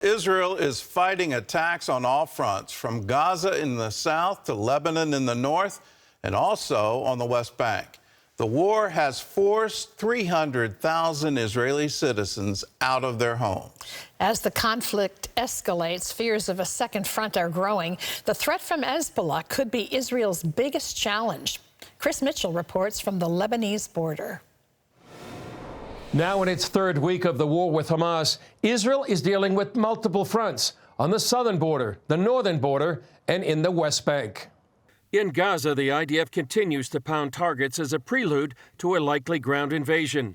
Israel is fighting attacks on all fronts, from Gaza in the south to Lebanon in the north, and also on the West Bank. The war has forced 300,000 Israeli citizens out of their homes. As the conflict escalates, fears of a second front are growing. The threat from Hezbollah could be Israel's biggest challenge. Chris Mitchell reports from the Lebanese border. Now in its third week of the war with Hamas, Israel is dealing with multiple fronts on the southern border, the northern border, and in the West Bank. In Gaza, the IDF continues to pound targets as a prelude to a likely ground invasion.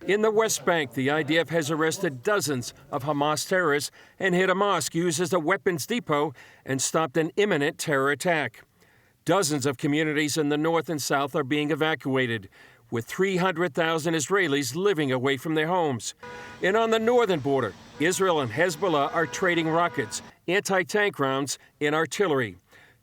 In the West Bank, the IDF has arrested dozens of Hamas terrorists and hit a mosque used as a weapons depot and stopped an imminent terror attack. Dozens of communities in the north and south are being evacuated, with 300,000 Israelis living away from their homes. And on the northern border, Israel and Hezbollah are trading rockets, anti-tank rounds, and artillery.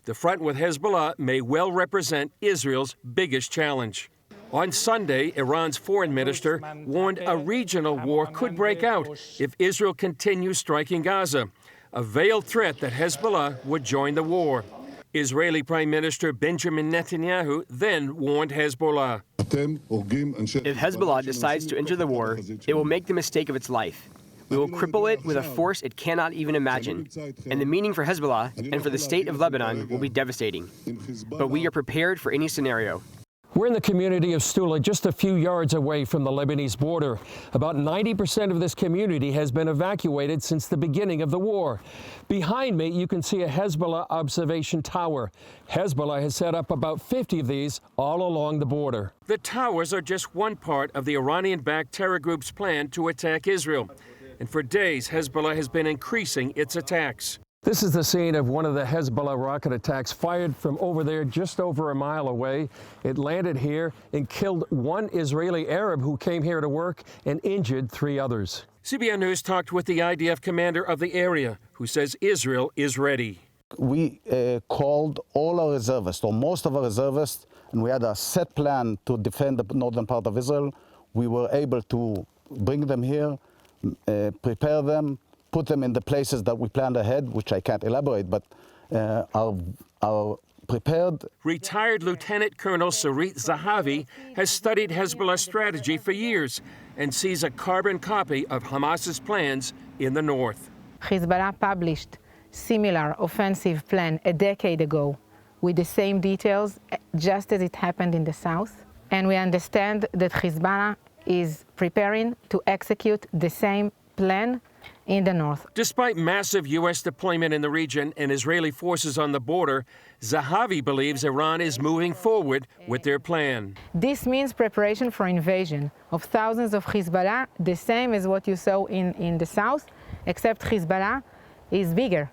The front with Hezbollah may well represent Israel's biggest challenge. On Sunday, Iran's foreign minister warned a regional war could break out if Israel continues striking Gaza, a veiled threat that Hezbollah would join the war. Israeli Prime Minister Benjamin Netanyahu then warned Hezbollah. If Hezbollah decides to enter the war, it will make the mistake of its life. We will cripple it with a force it cannot even imagine. And the meaning for Hezbollah and for the state of Lebanon will be devastating. But we are prepared for any scenario. We're in the community of Stula, just a few yards away from the Lebanese border. About 90% of this community has been evacuated since the beginning of the war. Behind me, you can see a Hezbollah observation tower. Hezbollah has set up about 50 of these all along the border. The towers are just one part of the Iranian-backed terror group's plan to attack Israel. And for days, Hezbollah has been increasing its attacks. This is the scene of one of the Hezbollah rocket attacks fired from over there just over a mile away. It landed here and killed one Israeli Arab who came here to work and injured 3 others. CBN News talked with the IDF commander of the area, who says Israel is ready. We called all our reservists, or most of our reservists, and we had a set plan to defend the northern part of Israel. We were able to bring them here, prepare them, put them in the places that we planned ahead, which I can't elaborate, but are prepared. Retired Lieutenant Colonel Sarit Zahavi has studied Hezbollah's strategy for years and sees a carbon copy of Hamas's plans in the north. Hezbollah published similar offensive plan a decade ago with the same details, just as it happened in the south. And we understand that Hezbollah is preparing to execute the same plan in the north. Despite massive U.S. deployment in the region and Israeli forces on the border, Zahavi believes Iran is moving forward with their plan. This means preparation for invasion of thousands of Hezbollah, the same as what you saw in the south, except Hezbollah is bigger.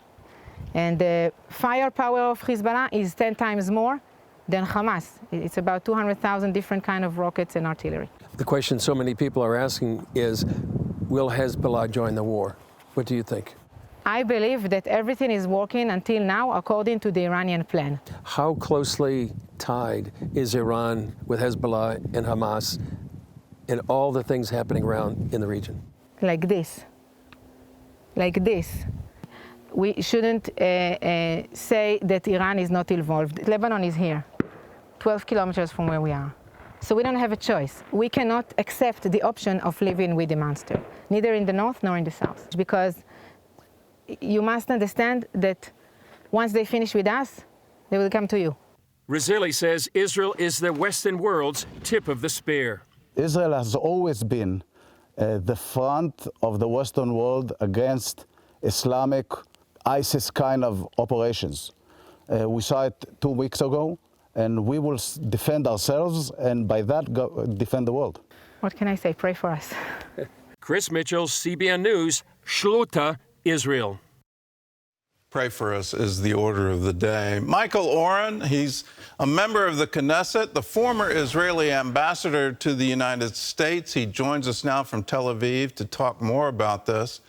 And the firepower of Hezbollah is 10 times more than Hamas. It's about 200,000 different kind of rockets and artillery. The question so many people are asking is, will Hezbollah join the war? What do you think? I believe that everything is working until now according to the Iranian plan. How closely tied is Iran with Hezbollah and Hamas and all the things happening around in the region? Like this. Like this. We shouldn't say that Iran is not involved. Lebanon is here, 12 kilometers from where we are. So we don't have a choice. We cannot accept the option of living with the monster, neither in the north nor in the south, because you must understand that once they finish with us, they will come to you. Razili says Israel is the Western world's tip of the spear. Israel has always been the front of the Western world against Islamic ISIS kind of operations. We saw it 2 weeks ago. And we will defend ourselves, and by that, defend the world. What can I say? Pray for us. Chris Mitchell, CBN News, Shluta, Israel. Pray for us is the order of the day. Michael Oren, he's a member of the Knesset, the former Israeli ambassador to the United States. He joins us now from Tel Aviv to talk more about this.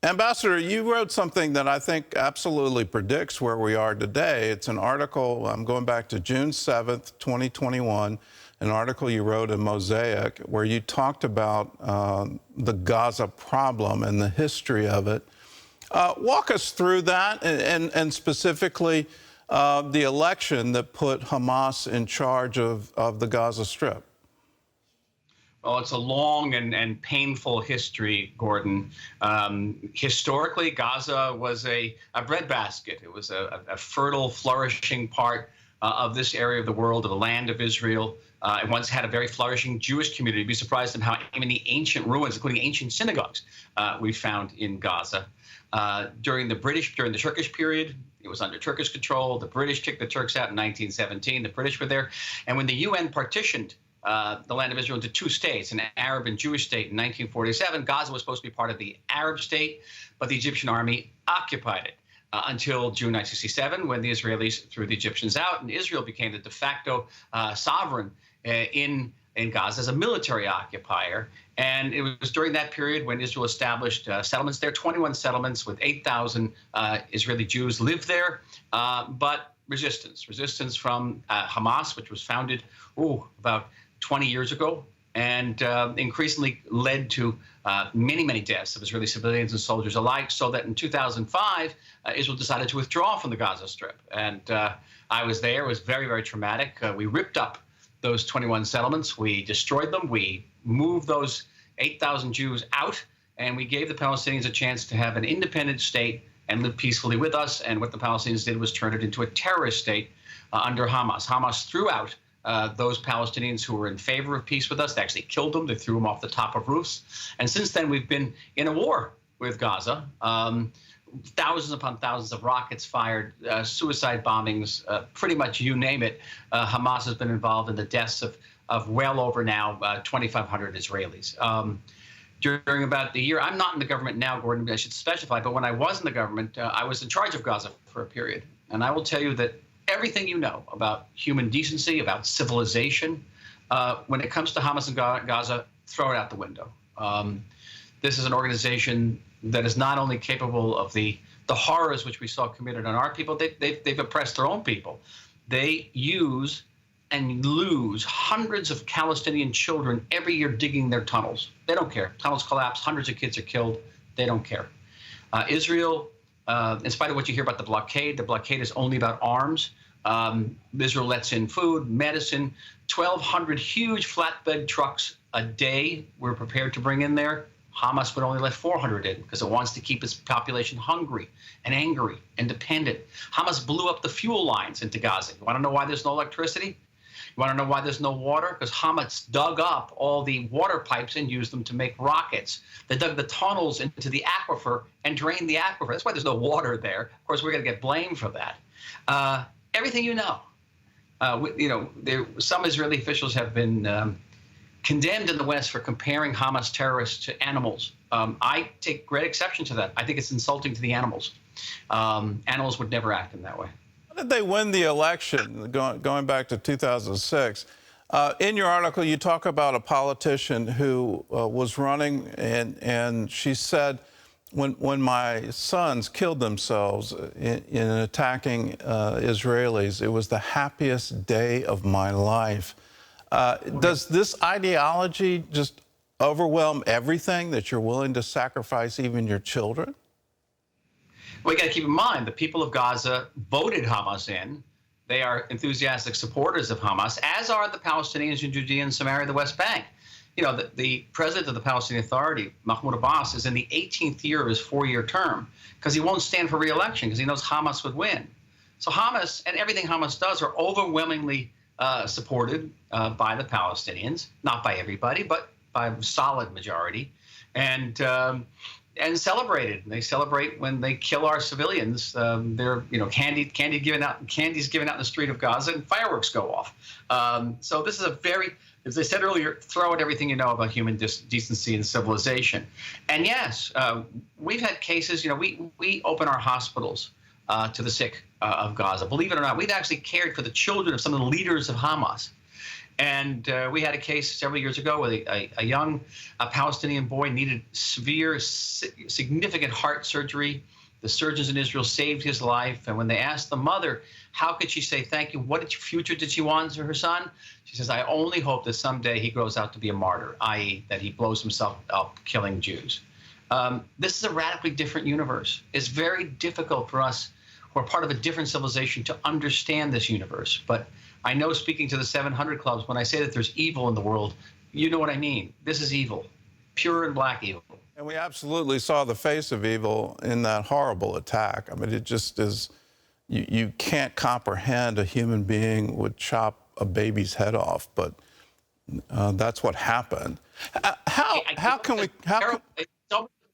Ambassador, you wrote something that I think absolutely predicts where we are today. It's an article, I'm going back to June 7th, 2021. an article you wrote in Mosaic where you talked about the Gaza problem and the history of it. Walk us through that and specifically the election that put Hamas in charge of the Gaza Strip. Well, it's a long and painful history, Gordon. Historically, Gaza was a breadbasket. It was a fertile, flourishing part of this area of the world, of the land of Israel. It once had a very flourishing Jewish community. You'd be surprised at how many ancient ruins, including ancient synagogues, we found in Gaza. During the Turkish period, it was under Turkish control. The British kicked the Turks out in 1917. The British were there. And when the UN partitioned the land of Israel into two states, an Arab and Jewish state in 1947, Gaza was supposed to be part of the Arab state, but the Egyptian army occupied it until June 1967, when the Israelis threw the Egyptians out, and Israel became the de facto sovereign in Gaza as a military occupier. And it was during that period when Israel established settlements there, 21 settlements with 8,000 Israeli Jews lived there, but resistance from Hamas, which was founded about 20 years ago, and increasingly led to many deaths of Israeli civilians and soldiers alike, so that in 2005, Israel decided to withdraw from the Gaza Strip. And I was there. It was very traumatic. We ripped up those 21 settlements. We destroyed them. We moved those 8,000 Jews out, and we gave the Palestinians a chance to have an independent state and live peacefully with us. And what the Palestinians did was turn it into a terrorist state under Hamas. Hamas threw out those Palestinians who were in favor of peace with us. They actually killed them. They threw them off the top of roofs. And since then, we've been in a war with Gaza. Thousands upon thousands of rockets fired, suicide bombings, pretty much you name it. Hamas has been involved in the deaths of well over now 2,500 Israelis. During about the year, I'm not in the government now, Gordon, I should specify, but when I was in the government, I was in charge of Gaza for a period. And I will tell you that everything you know about human decency, about civilization, when it comes to Hamas and Gaza, throw it out the window. This is an organization that is not only capable of the horrors which we saw committed on our people, they've oppressed their own people. They use and lose hundreds of Palestinian children every year digging their tunnels. They don't care. Tunnels collapse, hundreds of kids are killed. They don't care. Israel, in spite of what you hear about the blockade is only about arms. Israel lets in food, medicine, 1,200 huge flatbed trucks a day we're prepared to bring in there. Hamas would only let 400 in because it wants to keep its population hungry and angry and dependent. Hamas blew up the fuel lines into Gaza. You want to know why there's no electricity? You want to know why there's no water? Because Hamas dug up all the water pipes and used them to make rockets. They dug the tunnels into the aquifer and drained the aquifer. That's why there's no water there. Of course, we're going to get blamed for that. Everything you know. Some Israeli officials have been condemned in the West for comparing Hamas terrorists to animals. I take great exception to that. I think it's insulting to the animals. Animals would never act in that way. How did they win the election, going back to 2006? In your article, you talk about a politician who was running, and she said, when my sons killed themselves in attacking Israelis, it was the happiest day of my life. Does this ideology just overwhelm everything, that you're willing to sacrifice even your children? Well, you got to keep in mind, the people of Gaza voted Hamas in. They are enthusiastic supporters of Hamas, as are the Palestinians in Judea and Samaria, the West Bank. You know, the president of the Palestinian Authority, Mahmoud Abbas, is in the 18th year of his 4-year term because he won't stand for re-election because he knows Hamas would win. So Hamas and everything Hamas does are overwhelmingly supported by the Palestinians, not by everybody, but by a solid majority, and celebrated. They celebrate when they kill our civilians. They're, candy's given out in the street of Gaza, and fireworks go off. So this is a very, as I said earlier, throw out everything you know about human decency and civilization. And yes, we've had cases. We open our hospitals to the sick of Gaza. Believe it or not, we've actually cared for the children of some of the leaders of Hamas. And we had a case several years ago where a young Palestinian boy needed severe, significant heart surgery. The surgeons in Israel saved his life. And when they asked the mother, how could she say thank you? What future did she want for her son? She says, I only hope that someday he grows out to be a martyr, i.e. that he blows himself up killing Jews. This is a radically different universe. It's very difficult for us who are part of a different civilization to understand this universe. But I know, speaking to the 700 Clubs, when I say that there's evil in the world, you know what I mean. This is evil, pure and black evil. And we absolutely saw the face of evil in that horrible attack. I mean, it just is, you can't comprehend a human being would chop a baby's head off, but that's what happened. How can we...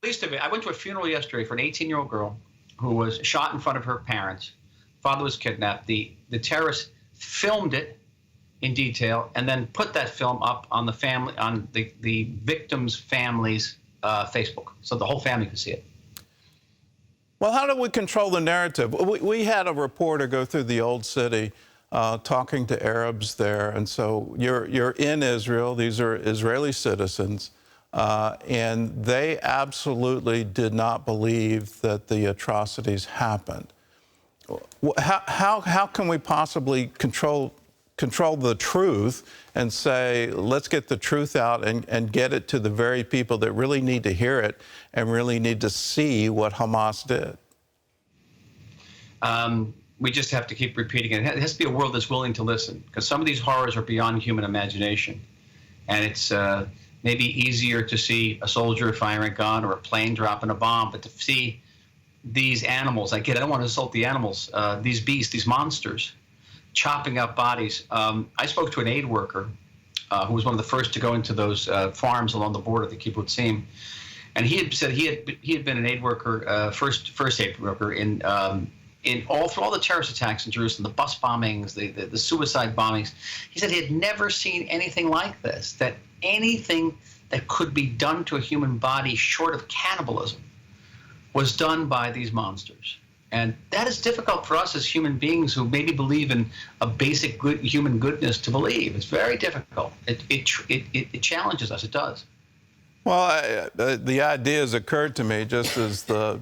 Least of it. I went to a funeral yesterday for an 18-year-old girl who was shot in front of her parents. Father was kidnapped. The terrorists filmed it in detail and then put that film up on the victims' families' Facebook, so the whole family could see it. Well, how do we control the narrative? We had a reporter go through the Old City talking to Arabs there, and so you're in Israel. These are Israeli citizens. And they absolutely did not believe that the atrocities happened. How can we possibly control the truth and say, let's get the truth out and get it to the very people that really need to hear it and really need to see what Hamas did? We just have to keep repeating it. It has to be a world that's willing to listen, because some of these horrors are beyond human imagination. And it's maybe easier to see a soldier firing a gun or a plane dropping a bomb, but to see these animals, I don't want to insult the animals, these beasts, these monsters, chopping up bodies. I spoke to an aid worker who was one of the first to go into those farms along the border, the kibbutzim, and he had said he had been an aid worker, first aid worker in through all the terrorist attacks in Jerusalem, the bus bombings, the suicide bombings. He said he had never seen anything like this, that anything that could be done to a human body short of cannibalism was done by these monsters. And that is difficult for us as human beings who maybe believe in a basic human goodness to believe. It's very difficult. It challenges us. It does. Well, the ideas occurred to me just as the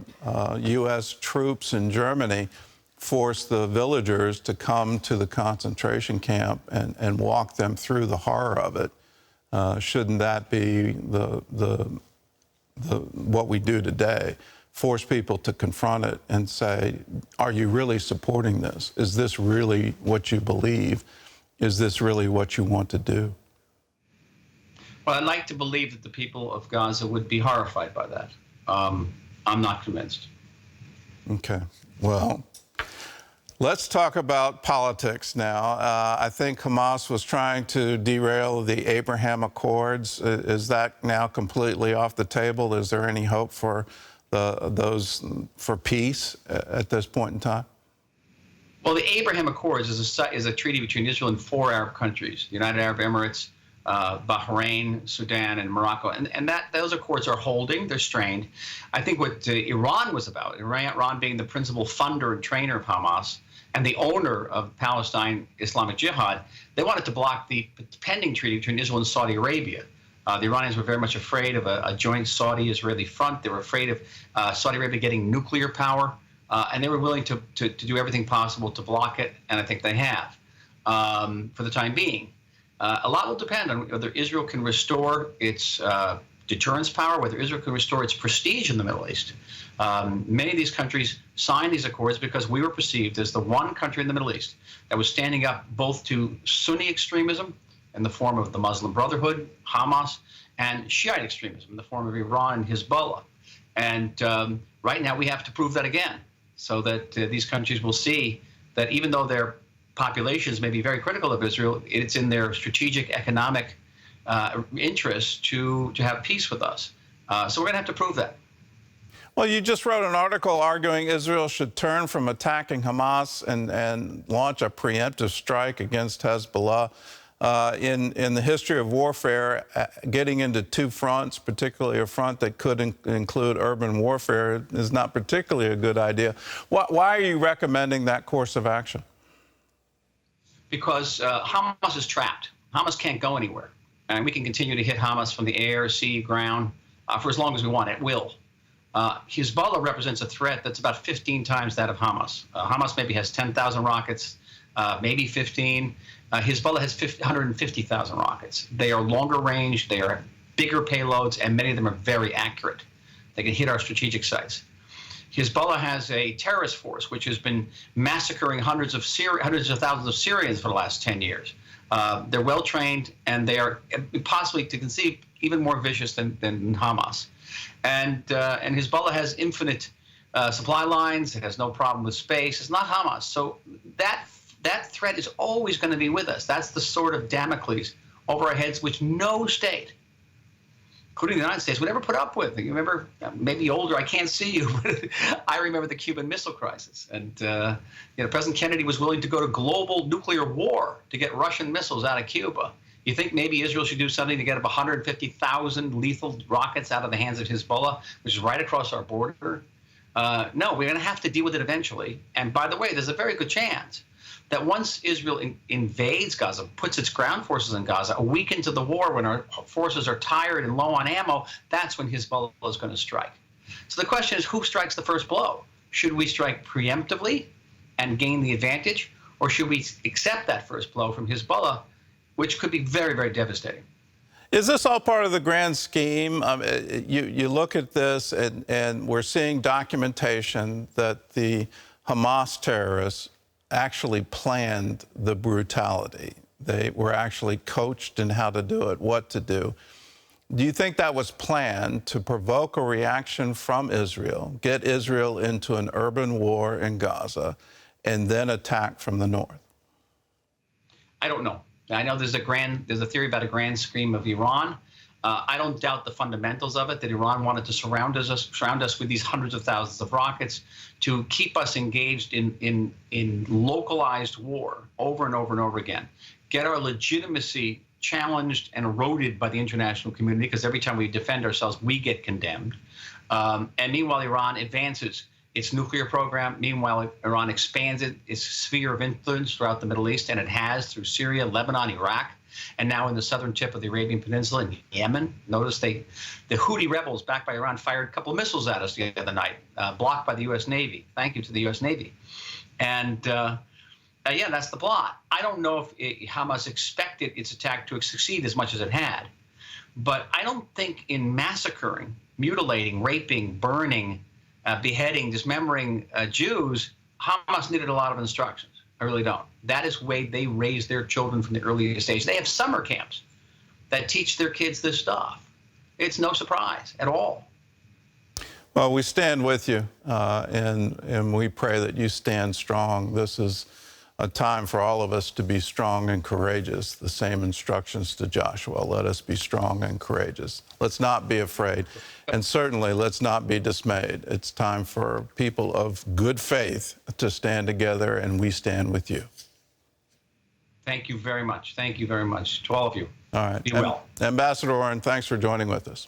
U.S. troops in Germany forced the villagers to come to the concentration camp and walk them through the horror of it. Shouldn't that be what we do today? Force people to confront it and say, are you really supporting this? Is this really what you believe? Is this really what you want to do? Well, I'd like to believe that the people of Gaza would be horrified by that. I'm not convinced. Okay. Well, let's talk about politics now. I think Hamas was trying to derail the Abraham Accords. Is that now completely off the table? Is there any hope for for peace at this point in time? Well, the Abraham Accords is a treaty between Israel and 4 Arab countries: the United Arab Emirates, Bahrain, Sudan, and Morocco. And those accords are holding. They're strained. I think what Iran was about, Iran being the principal funder and trainer of Hamas and the owner of Palestine Islamic Jihad, they wanted to block the pending treaty between Israel and Saudi Arabia. The Iranians were very much afraid of a joint Saudi-Israeli front. They were afraid of Saudi Arabia getting nuclear power, and they were willing to do everything possible to block it, and I think they have for the time being. A lot will depend on whether Israel can restore its deterrence power, whether Israel can restore its prestige in the Middle East. Many of these countries signed these accords because we were perceived as the one country in the Middle East that was standing up both to Sunni extremism in the form of the Muslim Brotherhood, Hamas, and Shiite extremism in the form of Iran and Hezbollah. And right now we have to prove that again, so that these countries will see that even though their populations may be very critical of Israel, it's in their strategic economic interest to have peace with us. So we're going to have to prove that. Well, you just wrote an article arguing Israel should turn from attacking Hamas and launch a preemptive strike against Hezbollah. In the history of warfare, getting into 2 fronts, particularly a front that could include urban warfare, is not particularly a good idea. Why are you recommending that course of action? Because Hamas is trapped. Hamas can't go anywhere. And we can continue to hit Hamas from the air, sea, ground for as long as we want. It will. Hezbollah represents a threat that's about 15 times that of Hamas. Hamas maybe has 10,000 rockets, maybe 15. Hezbollah has 150,000 rockets. They are longer range, they are bigger payloads, and many of them are very accurate. They can hit our strategic sites. Hezbollah has a terrorist force which has been massacring hundreds of thousands of Syrians for the last 10 years. They're well trained, and they are possibly, to conceive, even more vicious than Hamas. And Hezbollah has infinite supply lines. It has no problem with space. It's not Hamas. So that threat is always going to be with us. That's the sword of Damocles over our heads, which no state, including the United States, would ever put up with. You remember, maybe older, I can't see you, but I remember the Cuban Missile Crisis. And President Kennedy was willing to go to global nuclear war to get Russian missiles out of Cuba. You think maybe Israel should do something to get up 150,000 lethal rockets out of the hands of Hezbollah, which is right across our border? No, we're going to have to deal with it eventually. And by the way, there's a very good chance that once Israel invades Gaza, puts its ground forces in Gaza, a week into the war, when our forces are tired and low on ammo, that's when Hezbollah is going to strike. So the question is, who strikes the first blow? Should we strike preemptively and gain the advantage, or should we accept that first blow from Hezbollah, which could be very, very devastating? Is this all part of the grand scheme? You look at this, and we're seeing documentation that the Hamas terrorists actually planned the brutality. They were actually coached in how to do it, what to do. Do you think that was planned to provoke a reaction from Israel, get Israel into an urban war in Gaza, and then attack from the north? I don't know. I know there's a theory about a grand scheme of Iran. I don't doubt the fundamentals of it, that Iran wanted to surround us with these hundreds of thousands of rockets to keep us engaged in localized war over and over and over again, get our legitimacy challenged and eroded by the international community, because every time we defend ourselves, we get condemned. And meanwhile, Iran advances its nuclear program. Meanwhile, Iran expands its sphere of influence throughout the Middle East, and it has through Syria, Lebanon, Iraq, and now in the southern tip of the Arabian Peninsula in Yemen. Notice the Houthi rebels backed by Iran fired a couple of missiles at us the other night, blocked by the U.S. Navy. Thank you to the U.S. Navy. And yeah, that's the plot. I don't know if Hamas expected its attack to succeed as much as it had, but I don't think in massacring, mutilating, raping, burning, beheading, dismembering Jews, Hamas needed a lot of instructions. I really don't. That is the way they raise their children from the earliest age. They have summer camps that teach their kids this stuff. It's no surprise at all. Well, we stand with you, and we pray that you stand strong. This is a time for all of us to be strong and courageous. The same instructions to Joshua. Let us be strong and courageous. Let's not be afraid, and certainly let's not be dismayed. It's time for people of good faith to stand together, and we stand with you. Thank you very much. Thank you very much to all of you. All right. Be well. Ambassador Oren, thanks for joining with us.